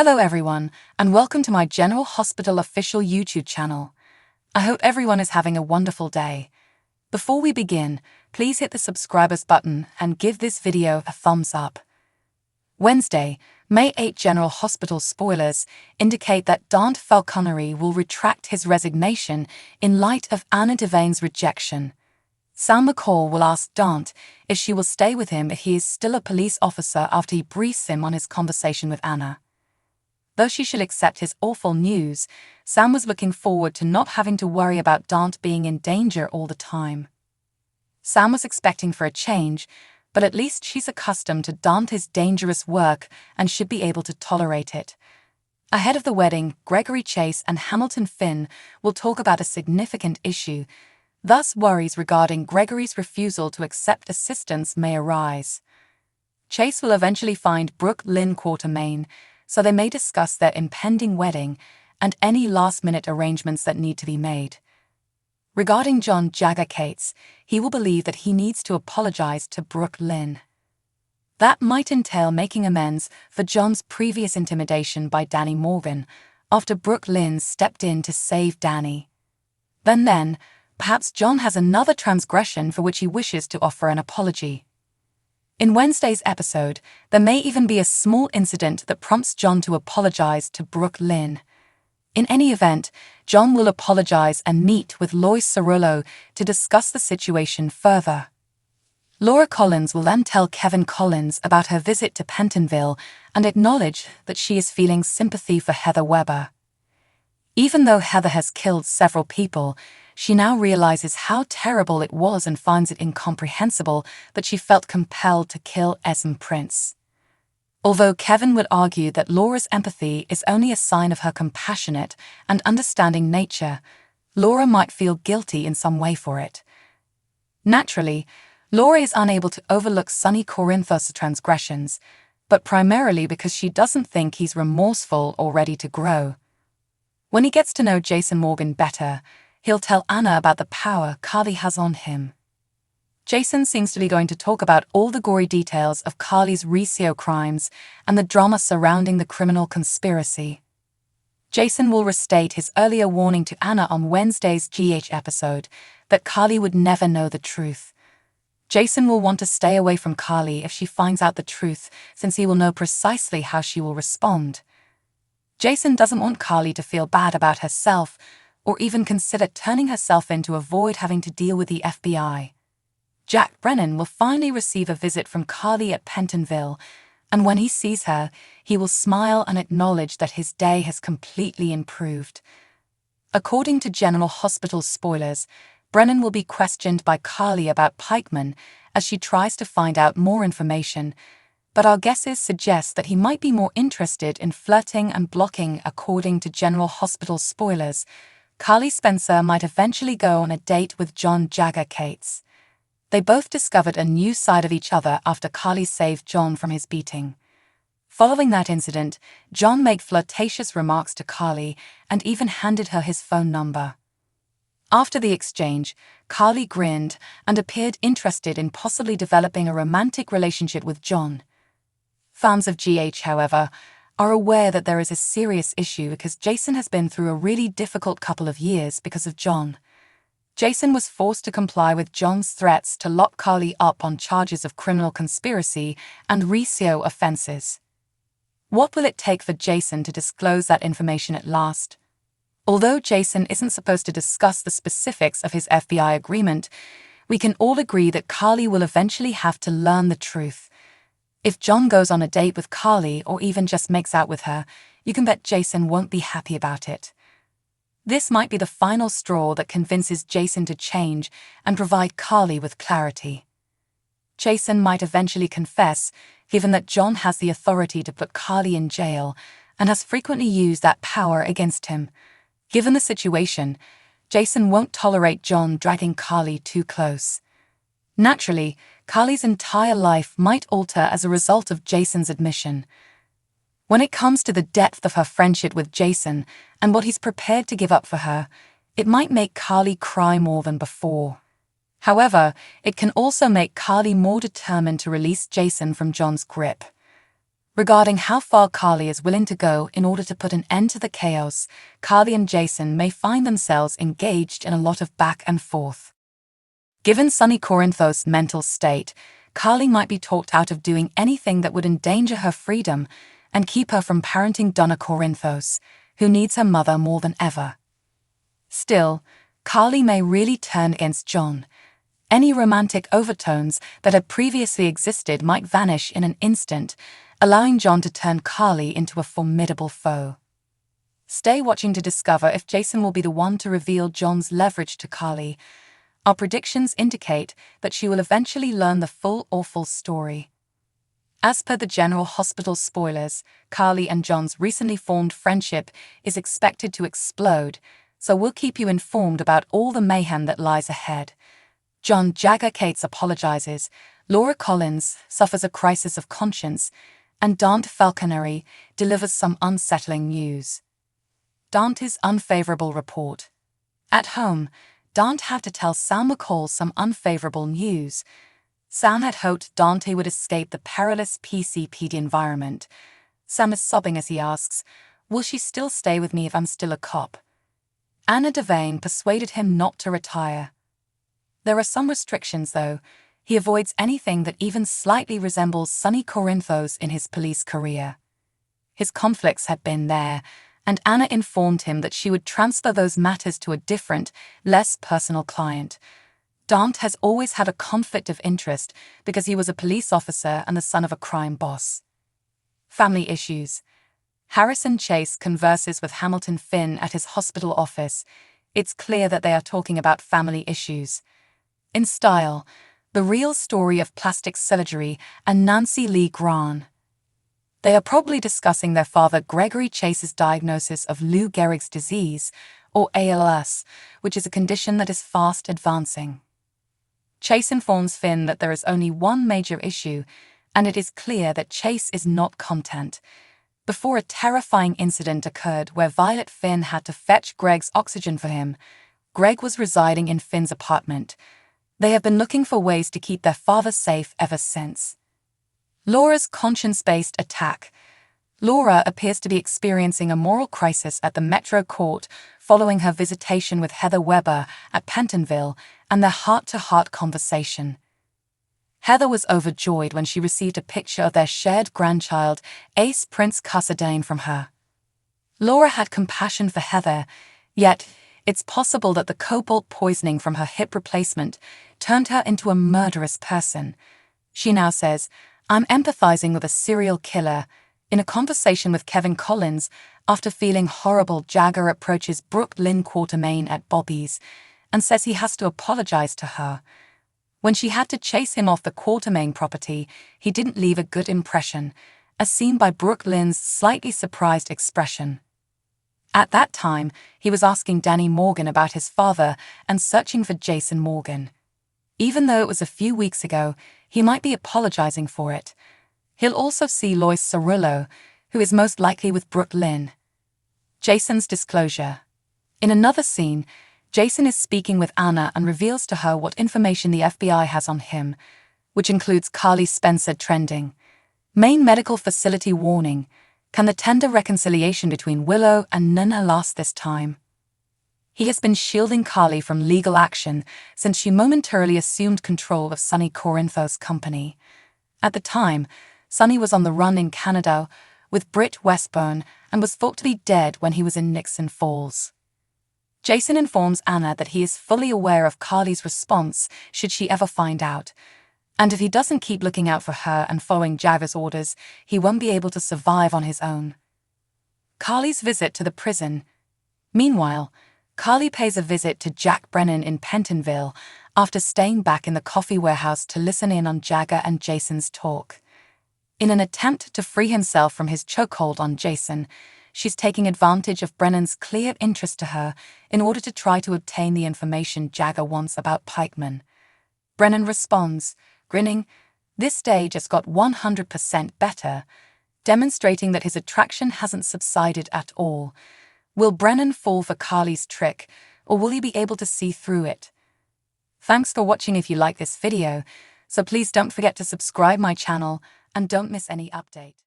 Hello everyone, and welcome to my General Hospital official YouTube channel. I hope everyone is having a wonderful day. Before we begin, please hit the subscribers button and give this video a thumbs up. Wednesday, May 8 General Hospital spoilers indicate that Dante Falconeri will retract his resignation in light of Anna Devane's rejection. Sam McCall will ask Dante if she will stay with him if he is still a police officer after he briefs him on his conversation with Anna. Though she should accept his awful news, Sam was looking forward to not having to worry about Dante being in danger all the time. Sam was expecting for a change, but at least she's accustomed to Dante's dangerous work and should be able to tolerate it. Ahead of the wedding, Gregory Chase and Hamilton Finn will talk about a significant issue. Thus, worries regarding Gregory's refusal to accept assistance may arise. Chase will eventually find Brooke Lynn Quartermain, so they may discuss their impending wedding and any last-minute arrangements that need to be made. Regarding John Jagger Cates, he will believe that he needs to apologize to Brooke Lynn. That might entail making amends for John's previous intimidation by Danny Morgan after Brooke Lynn stepped in to save Danny. Then, perhaps John has another transgression for which he wishes to offer an apology. In Wednesday's episode, there may even be a small incident that prompts John to apologize to Brooke Lynn. In any event, John will apologize and meet with Lois Cerullo to discuss the situation further. Laura Collins will then tell Kevin Collins about her visit to Pentonville and acknowledge that she is feeling sympathy for Heather Weber. Even though Heather has killed several people, she now realizes how terrible it was and finds it incomprehensible that she felt compelled to kill Esme Prince. Although Kevin would argue that Laura's empathy is only a sign of her compassionate and understanding nature, Laura might feel guilty in some way for it. Naturally, Laura is unable to overlook Sonny Corinthos' transgressions, but primarily because she doesn't think he's remorseful or ready to grow. When he gets to know Jason Morgan better, he'll tell Anna about the power Carly has on him. Jason seems to be going to talk about all the gory details of Carly's Riccio crimes and the drama surrounding the criminal conspiracy. Jason will restate his earlier warning to Anna on Wednesday's GH episode that Carly would never know the truth. Jason will want to stay away from Carly if she finds out the truth, since he will know precisely how she will respond. Jason doesn't want Carly to feel bad about herself or even consider turning herself in to avoid having to deal with the FBI. Jack Brennan will finally receive a visit from Carly at Pentonville, and when he sees her, he will smile and acknowledge that his day has completely improved. According to General Hospital spoilers, Brennan will be questioned by Carly about Pikeman as she tries to find out more information, but our guesses suggest that he might be more interested in flirting and blocking. According to General Hospital spoilers, Carly Spencer might eventually go on a date with John Jagger Cates. They both discovered a new side of each other after Carly saved John from his beating. Following that incident, John made flirtatious remarks to Carly and even handed her his phone number. After the exchange, Carly grinned and appeared interested in possibly developing a romantic relationship with John. Fans of GH, however, are aware that there is a serious issue because Jason has been through a really difficult couple of years because of John. Jason was forced to comply with John's threats to lock Carly up on charges of criminal conspiracy and Riccio offenses. What will it take for Jason to disclose that information at last? Although Jason isn't supposed to discuss the specifics of his FBI agreement, we can all agree that Carly will eventually have to learn the truth. If John goes on a date with Carly or even just makes out with her, you can bet Jason won't be happy about it. This might be the final straw that convinces Jason to change and provide Carly with clarity. Jason might eventually confess, given that John has the authority to put Carly in jail and has frequently used that power against him. Given the situation, Jason won't tolerate John dragging Carly too close. Naturally, Carly's entire life might alter as a result of Jason's admission. When it comes to the depth of her friendship with Jason and what he's prepared to give up for her, it might make Carly cry more than before. However, it can also make Carly more determined to release Jason from John's grip. Regarding how far Carly is willing to go in order to put an end to the chaos, Carly and Jason may find themselves engaged in a lot of back and forth. Given Sonny Corinthos' mental state, Carly might be talked out of doing anything that would endanger her freedom and keep her from parenting Donna Corinthos, who needs her mother more than ever. Still, Carly may really turn against John. Any romantic overtones that had previously existed might vanish in an instant, allowing John to turn Carly into a formidable foe. Stay watching to discover if Jason will be the one to reveal John's leverage to Carly. Our predictions indicate that she will eventually learn the full awful story. As per the General Hospital spoilers, Carly and John's recently formed friendship is expected to explode, so we'll keep you informed about all the mayhem that lies ahead. John Jagger Cates apologizes, Laura Collins suffers a crisis of conscience, and Dante Falconeri delivers some unsettling news. Dante's unfavorable report. At home, Dante had to tell Sam McCall some unfavorable news. Sam had hoped Dante would escape the perilous PCPD environment. Sam is sobbing as he asks, "Will she still stay with me if I'm still a cop?" Anna Devane persuaded him not to retire. There are some restrictions, though. He avoids anything that even slightly resembles Sonny Corinthos in his police career. His conflicts had been there, and Anna informed him that she would transfer those matters to a different, less personal client. Dante has always had a conflict of interest because he was a police officer and the son of a crime boss. Family issues. Harrison Chase converses with Hamilton Finn at his hospital office. It's clear that they are talking about family issues. In Style, the real story of plastic surgery and Nancy Lee Grahn. They are probably discussing their father Gregory Chase's diagnosis of Lou Gehrig's disease, or ALS, which is a condition that is fast advancing. Chase informs Finn that there is only one major issue, and it is clear that Chase is not content. Before a terrifying incident occurred where Violet Finn had to fetch Greg's oxygen for him, Greg was residing in Finn's apartment. They have been looking for ways to keep their father safe ever since. Laura's conscience-based attack. Laura appears to be experiencing a moral crisis at the Metro Court following her visitation with Heather Weber at Pentonville and their heart-to-heart conversation. Heather was overjoyed when she received a picture of their shared grandchild, Ace Prince Cassadine, from her. Laura had compassion for Heather, yet it's possible that the cobalt poisoning from her hip replacement turned her into a murderous person. She now says, "I'm empathizing with a serial killer." In a conversation with Kevin Collins, after feeling horrible, Jagger approaches Brooke Lynn Quartermain at Bobby's and says he has to apologize to her. When she had to chase him off the Quartermain property, he didn't leave a good impression, as seen by Brooke Lynn's slightly surprised expression. At that time, he was asking Danny Morgan about his father and searching for Jason Morgan. Even though it was a few weeks ago, he might be apologizing for it. He'll also see Lois Cerullo, who is most likely with Brooke Lynn. Jason's disclosure. In another scene, Jason is speaking with Anna and reveals to her what information the FBI has on him, which includes Carly Spencer trending. Main medical facility warning. Can the tender reconciliation between Willow and Nana last this time? He has been shielding Carly from legal action since she momentarily assumed control of Sonny Corinthos' company. At the time, Sonny was on the run in Canada with Britt Westburn and was thought to be dead when he was in Nixon Falls. Jason informs Anna that he is fully aware of Carly's response should she ever find out, and if he doesn't keep looking out for her and following Jagger's orders, he won't be able to survive on his own. Carly's visit to the prison. Meanwhile, Carly pays a visit to Jack Brennan in Pentonville after staying back in the coffee warehouse to listen in on Jagger and Jason's talk. In an attempt to free himself from his chokehold on Jason, she's taking advantage of Brennan's clear interest to her in order to try to obtain the information Jagger wants about Pikeman. Brennan responds, grinning, "This day just got 100% better," demonstrating that his attraction hasn't subsided at all. Will Brennan fall for Carly's trick, or will he be able to see through it? Thanks for watching. If you like this video, so please don't forget to subscribe my channel and don't miss any update.